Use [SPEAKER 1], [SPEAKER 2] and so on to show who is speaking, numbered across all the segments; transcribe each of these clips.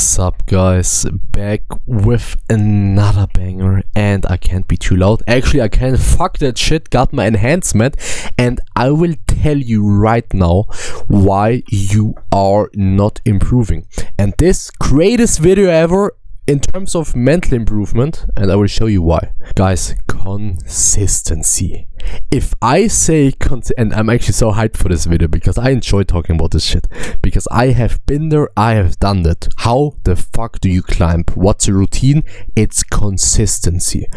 [SPEAKER 1] What's up, guys? Back with another banger, and I can't be too loud. Actually, I can't. Fuck that shit. Got my enhancement, and I will tell you right now why you are not improving. And this greatest video ever in terms of mental improvement, and I will show you why. Guys, consistency. If I say and I'm actually so hyped for this video because I enjoy talking about this shit, because I have been there, I have done that. How the fuck do you climb? What's a routine? It's consistency.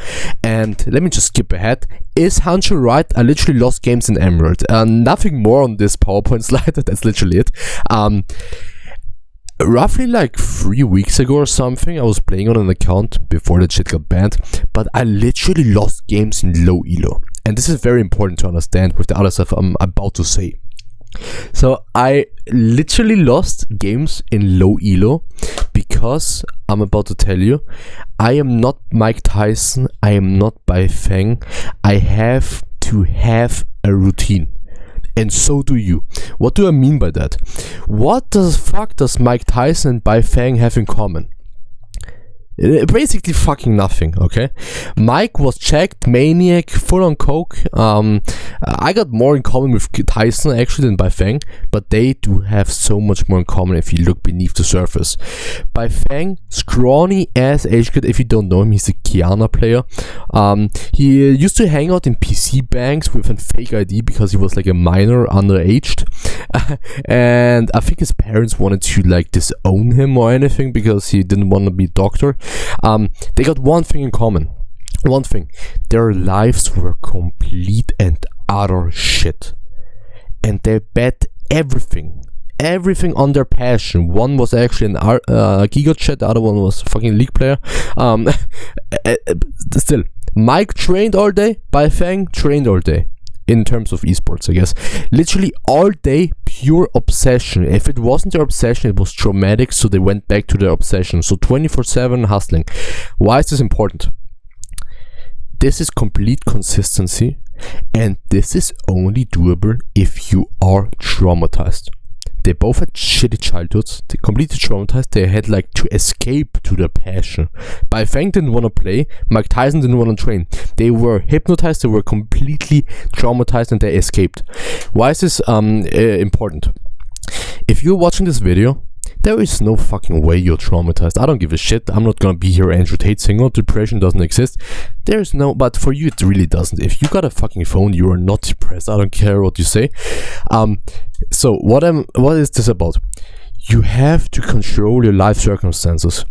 [SPEAKER 1] And let me just skip ahead. Is Hancho right? I literally lost games in Emerald. Nothing more on this PowerPoint slide. That's literally it. Roughly like 3 weeks ago or something, I was playing on an account before that shit got banned, but I literally lost games in low elo. And this is very important to understand with the other stuff I'm about to say. So I literally lost games in low elo because I'm about to tell you, I am not Mike Tyson, I am not Bai Feng. I have to have a routine. And so do you. What do I mean by that? What the fuck does Mike Tyson and Bai Feng have in common? Basically fucking nothing, okay? Mike was checked, maniac, full on coke. I got more in common with Tyson actually than Bai Feng, but they do have so much more in common if you look beneath the surface. Bai Feng, scrawny ass age kid. If you don't know him, he's a Kiana player. He used to hang out in PC banks with a fake ID because he was like a minor, underaged. And I think his parents wanted to like disown him or anything because he didn't want to be a doctor. They got one thing in common. One thing. Their lives were complete and utter shit. And they bet everything on their passion. One was actually an Giga chat, the other one was a fucking League player. Still, Mike trained all day, Bai Feng trained all day. In terms of esports, I guess. Literally all day, pure obsession. If it wasn't their obsession, it was traumatic, so they went back to their obsession. So 24/7 hustling. Why is this important? This is complete consistency, and this is only doable if you are traumatized. They both had shitty childhoods. They completely traumatized. They had like to escape to their passion. Bai Feng didn't want to play. Mike Tyson didn't want to train. They were hypnotized. They were completely traumatized and they escaped. Why is this important? If you're watching this video, there is no fucking way you're traumatized. I don't give a shit. I'm not gonna be here Andrew Tate single. Depression doesn't exist. There's no, but for you it really doesn't. If you got a fucking phone, you are not depressed. I don't care what you say. So what is this about? You have to control your life circumstances.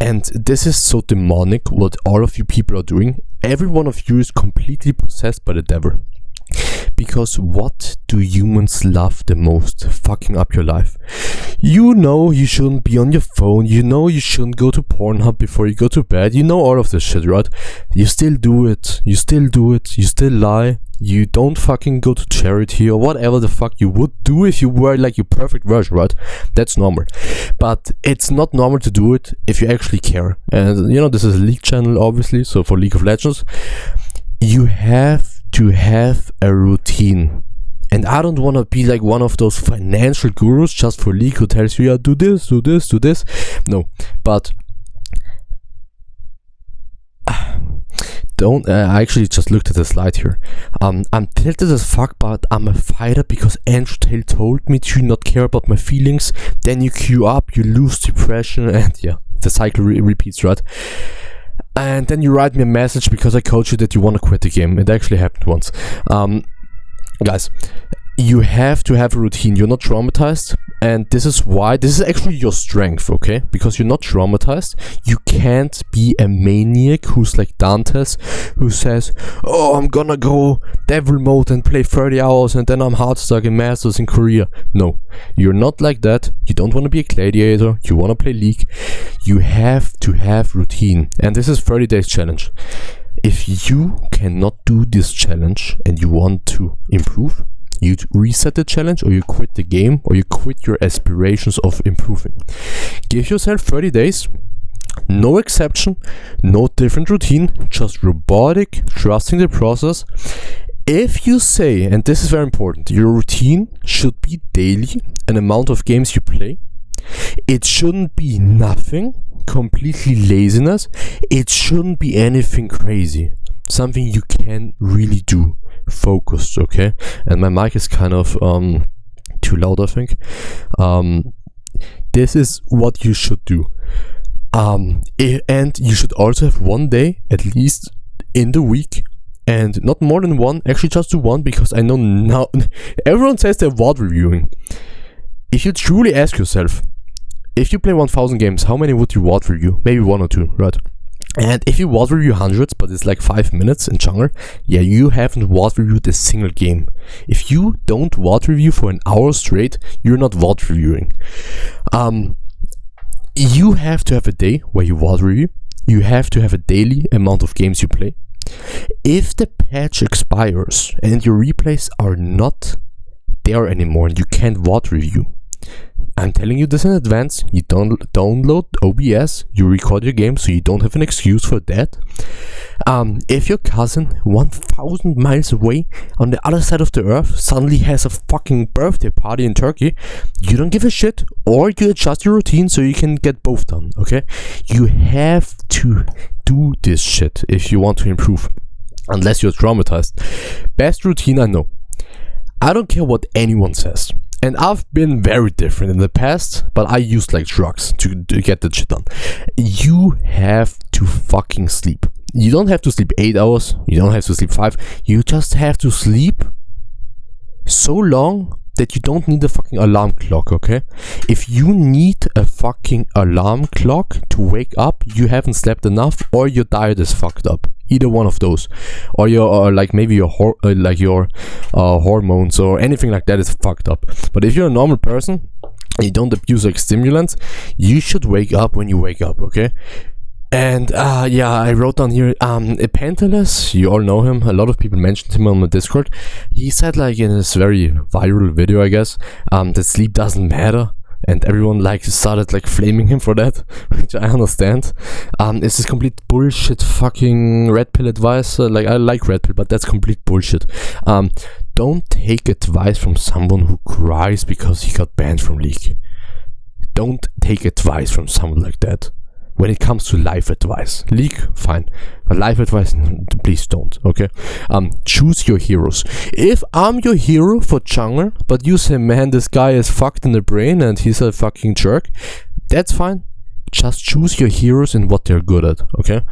[SPEAKER 1] And this is so demonic what all of you people are doing. Every one of you is completely possessed by the devil. Because what do humans love the most? Fucking up your life. You know you shouldn't be on your phone. You know you shouldn't go to Pornhub before you go to bed. You know all of this shit, right? You still do it. You still do it. You still lie. You don't fucking go to charity or whatever the fuck you would do if you were like your perfect version, right? That's normal. But it's not normal to do it if you actually care. And you know, this is a League channel, obviously. So for League of Legends, you have to have a routine. And I don't want to be like one of those financial gurus just for League who tells you, yeah, do this, do this, do this. No, but don't. I actually just looked at the slide here. I'm tilted as fuck, but I'm a fighter because Andrew Tate told me to not care about my feelings. Then you queue up, you lose depression, and yeah, the cycle repeats, right? And then you write me a message because I coach you that you want to quit the game. It actually happened once. Guys, you have to have a routine. You're not traumatized, and this is why. This is actually your strength, okay? Because you're not traumatized. You can't be a maniac who's like Dantes, who says, oh, I'm gonna go devil mode and play 30 hours and then I'm hard stuck in Masters in Korea. No, you're not like that. You don't want to be a gladiator. You want to play League. You have to have routine, and this is 30 days challenge. If you cannot do this challenge and you want to improve, you reset the challenge, or you quit the game, or you quit your aspirations of improving. Give yourself 30 days, no exception, no different routine, just robotic, trusting the process. If you say, and this is very important, your routine should be daily, an amount of games you play, It shouldn't be nothing, completely laziness. It shouldn't be anything crazy. Something you can really do. Focused, okay? And my mic is kind of too loud, I think. This is what you should do. And you should also have one day, at least in the week, and not more than one, actually just do one, because I know now everyone says they're VOD reviewing. If you truly ask yourself, if you play 1000 games, how many would you VOD review? Maybe 1 or 2, right? And if you VOD review hundreds, but it's like 5 minutes in jungle, yeah, you haven't VOD reviewed a single game. If you don't VOD review for an hour straight, you're not VOD reviewing. You have to have a day where you VOD review. You have to have a daily amount of games you play. If the patch expires and your replays are not there anymore and you can't VOD review, I'm telling you this in advance, you don't download OBS, you record your game so you don't have an excuse for that. If your cousin 1000 miles away on the other side of the earth suddenly has a fucking birthday party in Turkey, you don't give a shit, or you adjust your routine so you can get both done, okay? You have to do this shit if you want to improve, unless you're traumatized. Best routine I know. I don't care what anyone says. And I've been very different in the past, but I used like drugs to get that shit done. You have to fucking sleep. You don't have to sleep 8 hours. You don't have to sleep 5. You just have to sleep so long that you don't need a fucking alarm clock, okay? If you need a fucking alarm clock to wake up, you haven't slept enough, or your diet is fucked up. Either one of those, or your like maybe your hormones or anything like that is fucked up. But if you're a normal person and you don't abuse like stimulants, you should wake up when you wake up, okay? And yeah, I wrote down here Pentelis, you all know him, a lot of people mentioned him on the Discord. He said, like, in this very viral video, I guess, that sleep doesn't matter, and everyone like started like flaming him for that, which I understand. It's this complete bullshit fucking red pill advice. Like, I like red pill, but that's complete bullshit. Don't take advice from someone who cries because he got banned from League. Don't take advice from someone like that. When it comes to life advice, League, fine, but life advice, please don't, okay? Choose your heroes. If I'm your hero for jungle, but you say, man, this guy is fucked in the brain and he's a fucking jerk, that's fine. Just choose your heroes and what they're good at, okay?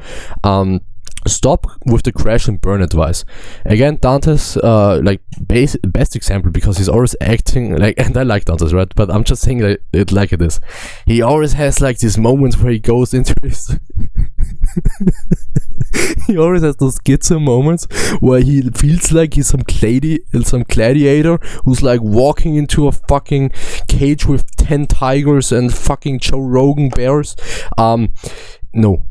[SPEAKER 1] Stop with the crash and burn advice. Again, Dante's like best example, because he's always acting like, and I like Dante's, right? But I'm just saying that it like it is. He always has like these moments where he goes into his he always has those schizo moments where he feels like he's some gladiator who's like walking into a fucking cage with 10 tigers and fucking Joe Rogan bears. No.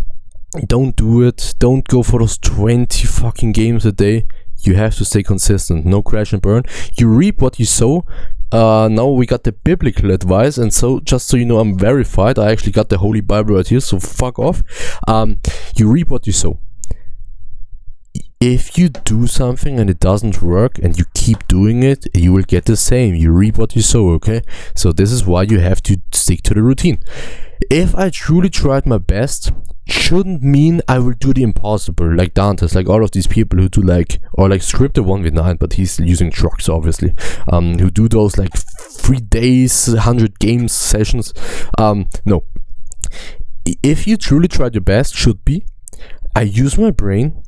[SPEAKER 1] Don't do it. Don't go for those 20 fucking games a day. You have to stay consistent. No crash and burn. You reap what you sow. Now we got the biblical advice, and so just so you know, I'm verified. I actually got the Holy Bible right here, so fuck off. You reap what you sow. If you do something and it doesn't work and you keep doing it, you will get the same. You reap what you sow, okay? So this is why you have to stick to the routine. If I truly tried my best, shouldn't mean I will do the impossible, like Dante's, like all of these people who do like, or like scripted 1v9, but he's using trucks obviously, who do those like 3 days, 100 games sessions. No. If you truly tried your best, should be, I use my brain,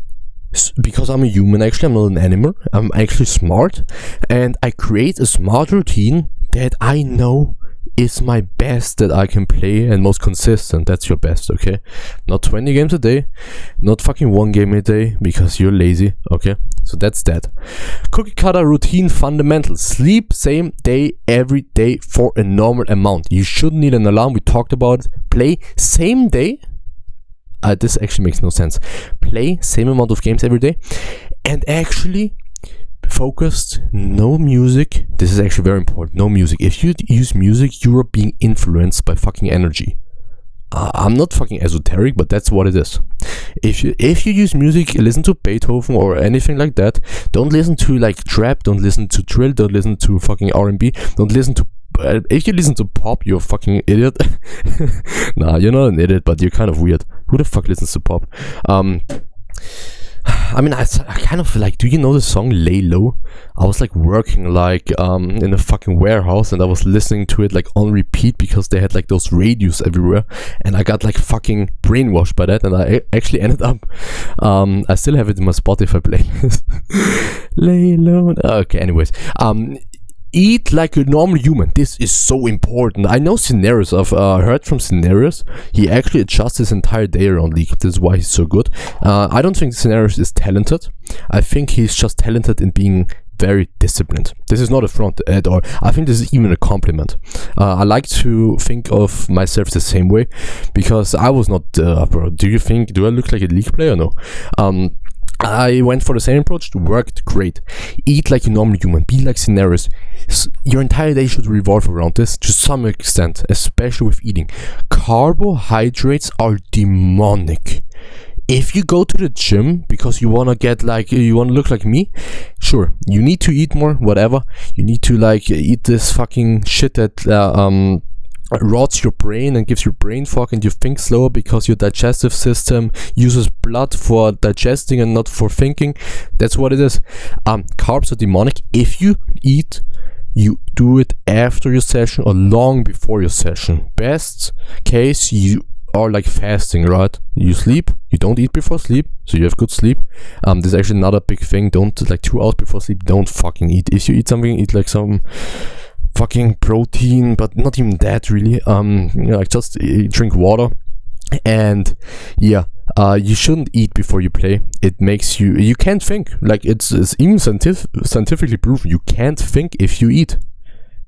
[SPEAKER 1] because I'm a human, actually, I'm not an animal, I'm actually smart, and I create a smart routine that I know is my best that I can play and most consistent. That's your best, okay? Not 20 games a day, not fucking 1 game a day because you're lazy, okay? So that's that. Cookie cutter routine fundamentals. Sleep same day every day for a normal amount. You shouldn't need an alarm, we talked about it. Play same day. This actually makes no sense. Play same amount of games every day, and actually focused, no music. This is actually very important. No music. If you use music, you are being influenced by fucking energy. I'm not fucking esoteric, but that's what it is. If you use music, listen to Beethoven or anything like that. Don't listen to like trap. Don't listen to drill. Don't listen to fucking R&B. Don't listen to if you listen to pop, you're a fucking idiot. Nah, you're not an idiot, but you're kind of weird. Who the fuck listens to pop? I mean, I kind of like, do you know the song Lay Low? I was like working like in a fucking warehouse, and I was listening to it like on repeat because they had like those radios everywhere, and I got like fucking brainwashed by that, and I actually ended up I still have it in my Spotify playlist. Lay low. Okay, anyways, eat like a normal human. This is so important. I know Scenarios. I've heard from Scenarios. He actually adjusts his entire day around League. This is why he's so good. I don't think Scenarios is talented. I think he's just talented in being very disciplined. This is not a front at all. I think this is even a compliment. I like to think of myself the same way, because I was not bro. Do I look like a League player? No. I went for the same approach, worked great. Eat like a normal human, be like Scenarios. Your entire day should revolve around this to some extent, especially with eating. Carbohydrates are demonic. If you go to the gym because you wanna look like me, sure, you need to eat more, whatever. You need to like eat this fucking shit that rots your brain and gives you brain fog, and you think slower because your digestive system uses blood for digesting and not for thinking. That's what it is. Carbs are demonic. If you eat, you do it after your session or long before your session. Best case, you are like fasting, right? You sleep, you don't eat before sleep, so you have good sleep. This is actually another big thing. Don't, like 2 hours before sleep, don't fucking eat. If you eat something, eat like some fucking protein, but not even that really. Like just drink water. And yeah, you shouldn't eat before you play. It makes you can't think. Like it's even scientifically proven, you can't think if you eat.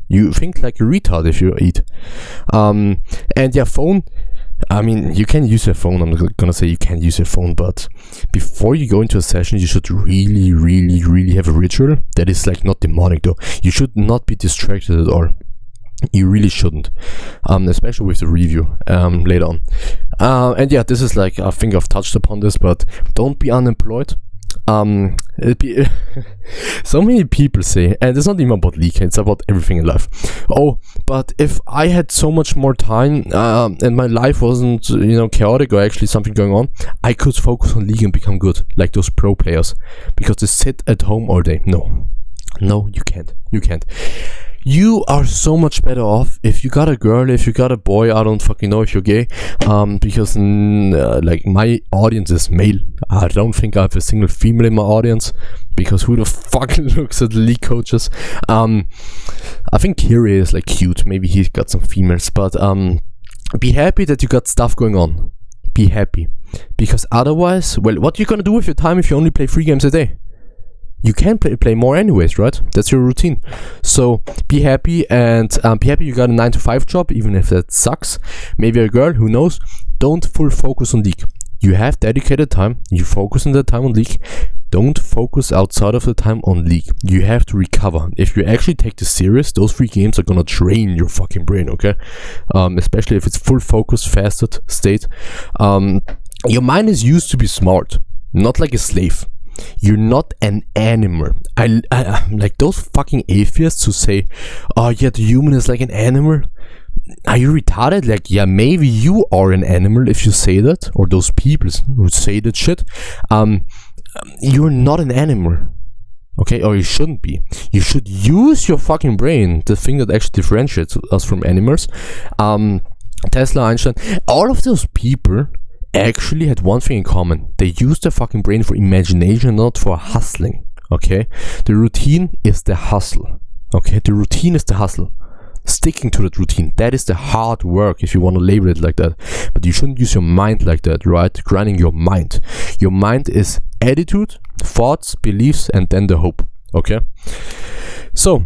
[SPEAKER 1] You think like a retard if you eat. And yeah, phone, I mean, you can use your phone. I'm not gonna say you can't use your phone, but before you go into a session, you should really have a ritual that is like not demonic though. You should not be distracted at all. You really shouldn't, especially with the review later on. And yeah, this is like, I think I've touched upon this, but don't be unemployed. So many people say, and it's not even about League, it's about everything in life. Oh, but if I had so much more time and my life wasn't, chaotic or actually something going on, I could focus on League and become good, like those pro players, because they sit at home all day. No, you can't. You are so much better off if you got a girl, if you got a boy. I don't fucking know if you're gay, because like my audience is male. I don't think I have a single female in my audience, because who the fuck looks at League coaches? I think Kyrie is like cute. Maybe he's got some females, but be happy that you got stuff going on. Be happy, because otherwise, well, what are you gonna do with your time if you only play 3 games a day? You can play more anyways, right? That's your routine. So be happy, and be happy you got a 9-to-5 job, even if that sucks. Maybe a girl, who knows? Don't full focus on League. You have dedicated time. You focus on that time on League. Don't focus outside of the time on League. You have to recover. If you actually take this serious, those 3 games are gonna drain your fucking brain, okay? Especially if it's full focus, fasted state. Your mind is used to be smart, not like a slave. You're not an animal. I like those fucking atheists who say, oh yeah, the human is like an animal. Are you retarded? Like, yeah, maybe you are an animal if you say that, or those people who say that shit. You're not an animal, okay? Or you shouldn't be. You should use your fucking brain, the thing that actually differentiates us from animals. Tesla, Einstein, all of those people actually had one thing in common. They used their fucking brain for imagination, not for hustling, okay? The routine is the hustle, okay? The routine is the hustle. Sticking to that routine, that is the hard work, if you want to label it like that. But you shouldn't use your mind like that, right? Grinding your mind. Your mind is attitude, thoughts, beliefs, and then the hope, okay? So,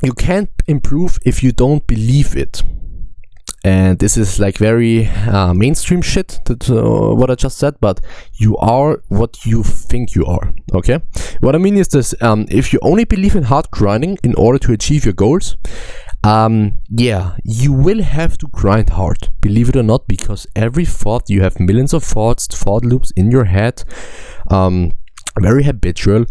[SPEAKER 1] you can't improve if you don't believe it. And this is like very mainstream shit, that what I just said, but you are what you think you are, okay? What I mean is this, if you only believe in hard grinding in order to achieve your goals, yeah, you will have to grind hard, believe it or not, because every thought, you have millions of thought loops in your head, very habitual.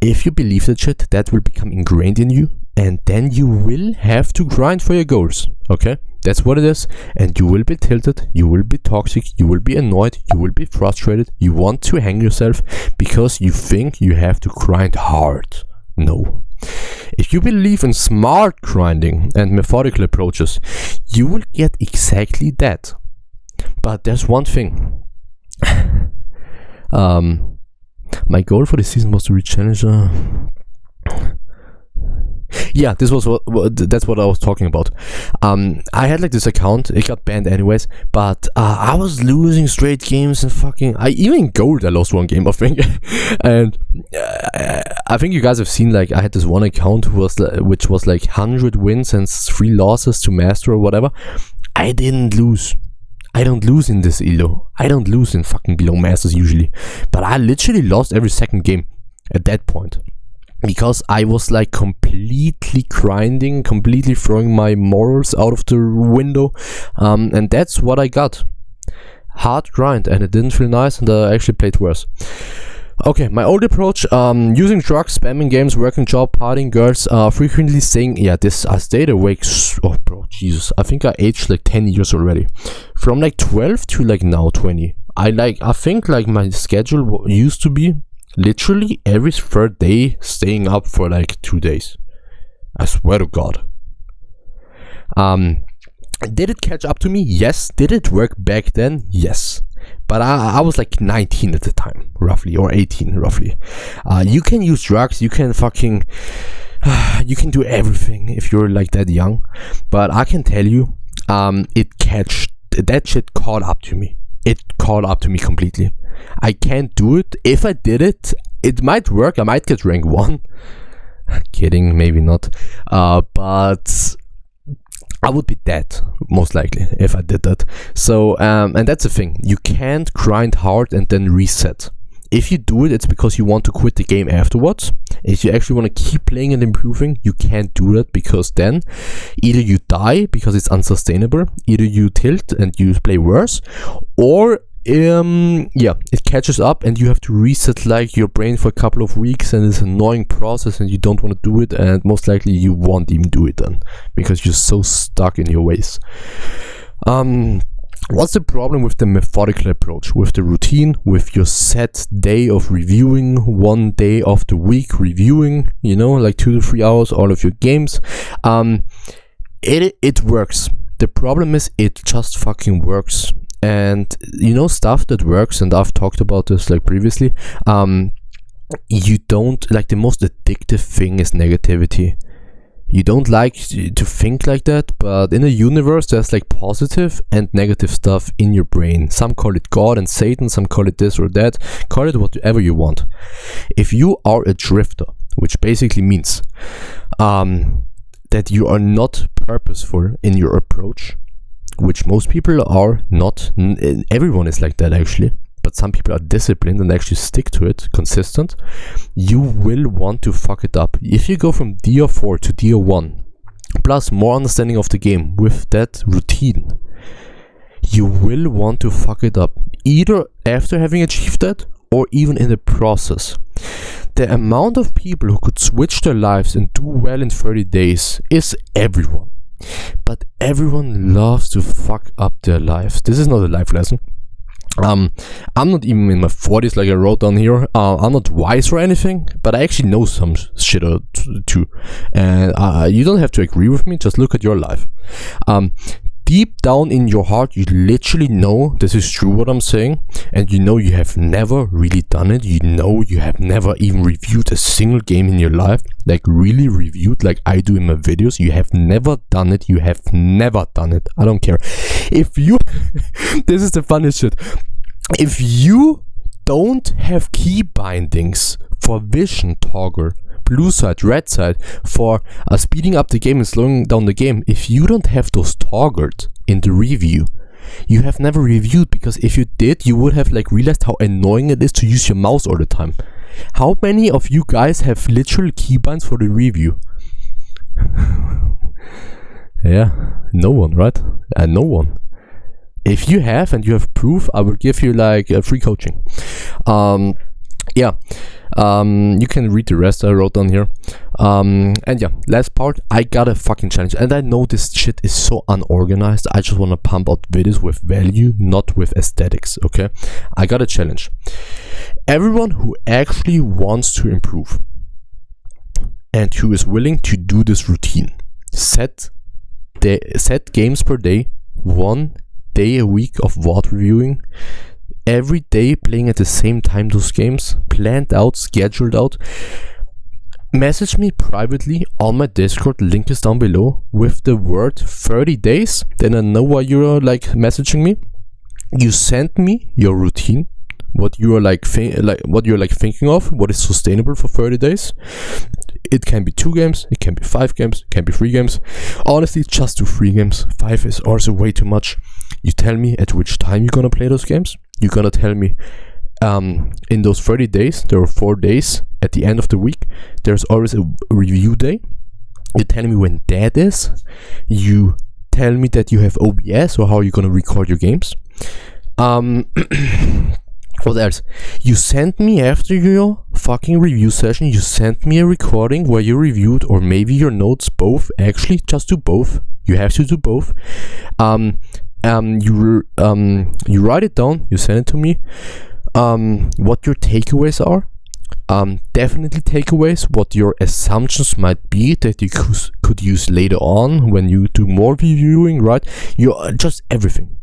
[SPEAKER 1] If you believe that shit, that will become ingrained in you, and then you will have to grind for your goals. Okay, that's what it is. And you will be tilted, you will be toxic, you will be annoyed, you will be frustrated, you want to hang yourself because you think you have to grind hard. No. If you believe in smart grinding and methodical approaches, you will get exactly that. But there's one thing. My goal for the season was to reach Challenger. Yeah, that's what I was talking about. I had like this account, it got banned anyways, but I was losing straight games and even in gold I lost one game, I think. And I think you guys have seen, like, I had this one account which was like 100 wins and 3 losses to master or whatever. I didn't lose. I don't lose in this elo. I don't lose in fucking below masters usually. But I literally lost every second game at that point. Because I was like completely grinding, completely throwing my morals out of the window. And that's what I got. Hard grind, and it didn't feel nice, and I actually played worse. Okay, my old approach, using drugs, spamming games, working job, partying girls, frequently saying, yeah, I stayed awake, oh bro, Jesus, I think I aged like 10 years already. From like 12 to like now 20. I think like my schedule used to be literally every third day staying up for like 2 days. I swear to God. Did it catch up to me? Yes. Did it work back then? Yes. But I was like 19 at the time, roughly, or 18, roughly. You can use drugs, you can fucking... you can do everything if you're like that young. But I can tell you, that shit caught up to me. It caught up to me completely. I can't do it. If I did it, it might work. I might get rank 1. Kidding, maybe not. But... I would be dead, most likely, if I did that. So, and that's the thing. You can't grind hard and then reset. If you do it, it's because you want to quit the game afterwards. If you actually want to keep playing and improving, you can't do that, because then either you die because it's unsustainable, either you tilt and you play worse, or it catches up and you have to reset like your brain for a couple of weeks, and it's an annoying process and you don't want to do it, and most likely you won't even do it then because you're so stuck in your ways. What's the problem with the methodical approach, with the routine, with your set day of reviewing, 1 day of the week reviewing, like 2 to 3 hours all of your games? It works. The problem is it just fucking works. And stuff that works, and I've talked about this like previously, you don't like, the most addictive thing is negativity. You don't like to think like that, but in a universe there's like positive and negative stuff in your brain. Some call it God and Satan, some call it this or that, call it whatever you want. If you are a drifter, which basically means that you are not purposeful in your approach, which most people are not. Everyone is like that actually, but some people are disciplined and actually stick to it, consistent. You will want to fuck it up. If you go from DR4 to DR1, plus more understanding of the game with that routine, you will want to fuck it up, either after having achieved that or even in the process. The amount of people who could switch their lives and do well in 30 days is everyone. But everyone loves to fuck up their lives. This is not a life lesson. I'm not even in my 40s, like I wrote down here. I'm not wise or anything, but I actually know some shit too. And you don't have to agree with me, just look at your life. Deep down in your heart, you literally know this is true what I'm saying, and you have never really done it. You have never even reviewed a single game in your life, like really reviewed like I do in my videos. You have never done it. You have never done it. I don't care. If you this is the funniest shit. If you don't have key bindings for vision toggle, blue side, red side, for speeding up the game and slowing down the game, if you don't have those toggled in the review, you have never reviewed, because if you did, you would have like realized how annoying it is to use your mouse all the time. How many of you guys have literal keybinds for the review? Yeah, no one, right? No one. If you have and you have proof, I will give you like free coaching. Yeah. You can read the rest I wrote down here. And yeah, last part, I got a fucking challenge. And I know this shit is so unorganized. I just want to pump out videos with value, not with aesthetics, okay? I got a challenge. Everyone who actually wants to improve and who is willing to do this routine, set games per day, 1 day a week of VOD reviewing, every day playing at the same time those games, planned out, scheduled out. Message me privately on my Discord, link is down below, with the word 30 days, then I know why you're like messaging me. You send me your routine, what you are thinking of, what is sustainable for 30 days. It can be 2 games, it can be 5 games, it can be 3 games. Honestly, just do 3 games. 5 is also way too much. You tell me at which time you're gonna play those games. You're gonna tell me in those 30 days, there are 4 days at the end of the week. There's always a review day. You tell me when that is. You tell me that you have OBS or how you're gonna record your games. What else? You sent me after your fucking review session, you sent me a recording where you reviewed, or maybe your notes, both. Actually, just do both. You have to do both. You write it down, you send it to me. What your takeaways are. Definitely takeaways, what your assumptions might be that you could use later on when you do more reviewing, right? Just everything.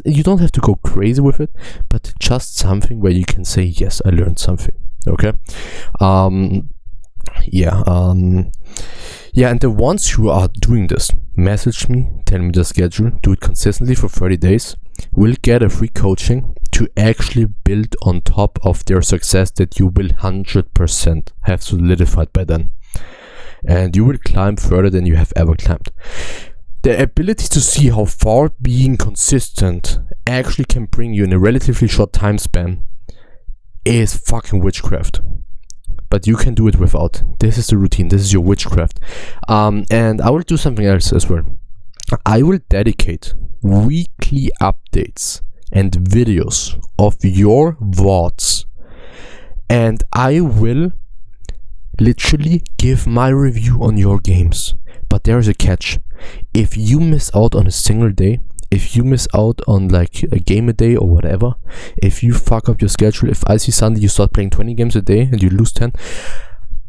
[SPEAKER 1] You don't have to go crazy with it, but just something where you can say, yes, I learned something. Okay. Yeah, and the ones who are doing this, message me, tell me the schedule, do it consistently for 30 days, will get a free coaching to actually build on top of their success that you will 100% have solidified by then. And you will climb further than you have ever climbed. The ability to see how far being consistent actually can bring you in a relatively short time span is fucking witchcraft. But you can do it without. This is the routine. This is your witchcraft. And I will do something else as well. I will dedicate weekly updates and videos of your VODs. And I will literally give my review on your games. But there is a catch. If you miss out on a single day, if you miss out on like a game a day or whatever, if you fuck up your schedule, if I see Sunday you start playing 20 games a day and you lose 10,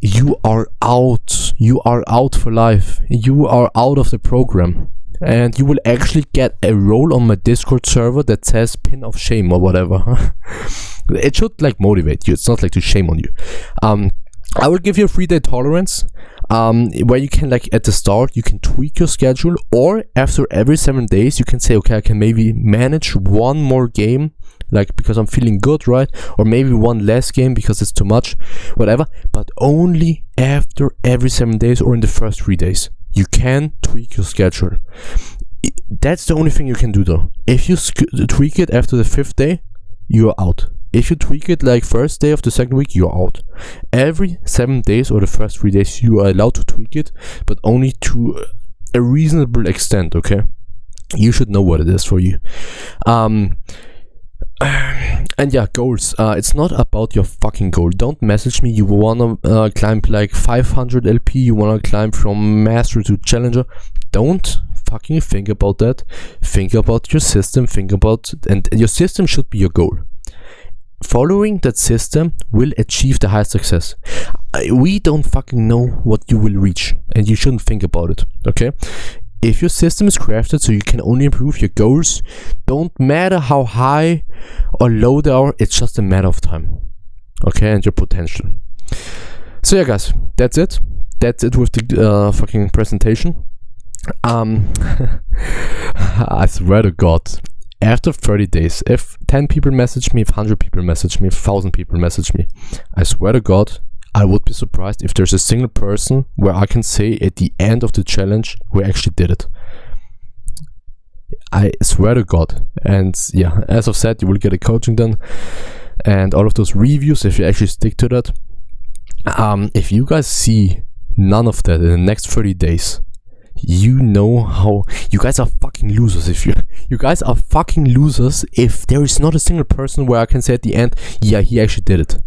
[SPEAKER 1] you are out. You are out for life. You are out of the program. And you will actually get a role on my Discord server that says pin of shame or whatever. It should like motivate you. It's not like to shame on you. I will give you a 3-day tolerance. Where you can, like, at the start you can tweak your schedule, or after every 7 days you can say, okay, I can maybe manage 1 more game, like, because I'm feeling good, right? Or maybe 1 less game because it's too much, whatever. But only after every 7 days or in the first 3 days you can tweak your schedule. That's the only thing you can do though. If you tweak it after the 5th day, you're out. If you tweak it like first day of the second week, you're out. Every 7 days or the first 3 days, you are allowed to tweak it, but only to a reasonable extent, okay? You should know what it is for you. And yeah, goals. It's not about your fucking goal. Don't message me. You wanna climb like 500 LP. You wanna climb from master to challenger. Don't fucking think about that. Think about your system. And your system should be your goal. Following that system will achieve the highest success. We don't fucking know what you will reach, and you shouldn't think about it, okay? If your system is crafted so you can only improve, your goals don't matter how high or low they are, it's just a matter of time, okay, and your potential. So yeah, guys, that's it with the fucking presentation. I swear to God, after 30 days, if 10 people message me, if 100 people message me, if 1,000 people message me, I swear to God, I would be surprised if there's a single person where I can say at the end of the challenge we actually did it. I swear to God. And yeah, as I've said, you will get a coaching done and all of those reviews if you actually stick to that. If you guys see none of that in the next 30 days, you know how you guys are fucking losers. If you guys are fucking losers if there is not a single person where I can say at the end, yeah, he actually did it.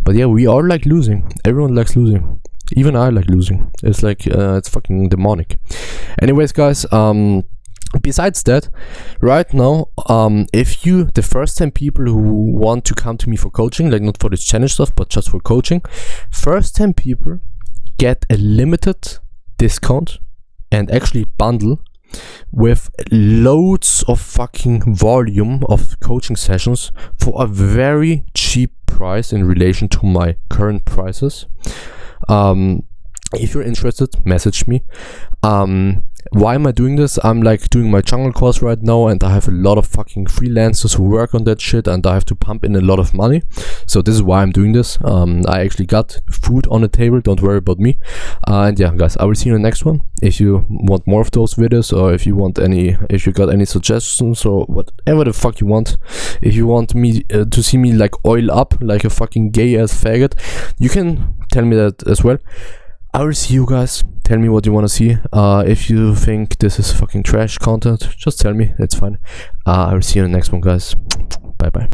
[SPEAKER 1] But yeah, we are like losing. Everyone likes losing. Even I like losing. It's like it's fucking demonic. Anyways, guys, besides that, right now, if you, the first 10 people who want to come to me for coaching, like not for this challenge stuff, but just for coaching, first 10 people get a limited discount and actually bundle with loads of fucking volume of coaching sessions for a very cheap price in relation to my current prices. If you're interested, message me. Why am I doing this? I'm like doing my jungle course right now, and I have a lot of fucking freelancers who work on that shit, and I have to pump in a lot of money. So this is why I'm doing this. I actually got food on the table, don't worry about me. And yeah, guys, I will see you in the next one. If you want more of those videos, or if you want any, if you got any suggestions or whatever the fuck you want, if you want me to see me like oil up like a fucking gay ass faggot, you can tell me that as well. I will see you guys. Tell me what you want to see. If you think this is fucking trash content, just tell me. It's fine. I will see you in the next one, guys. Bye bye.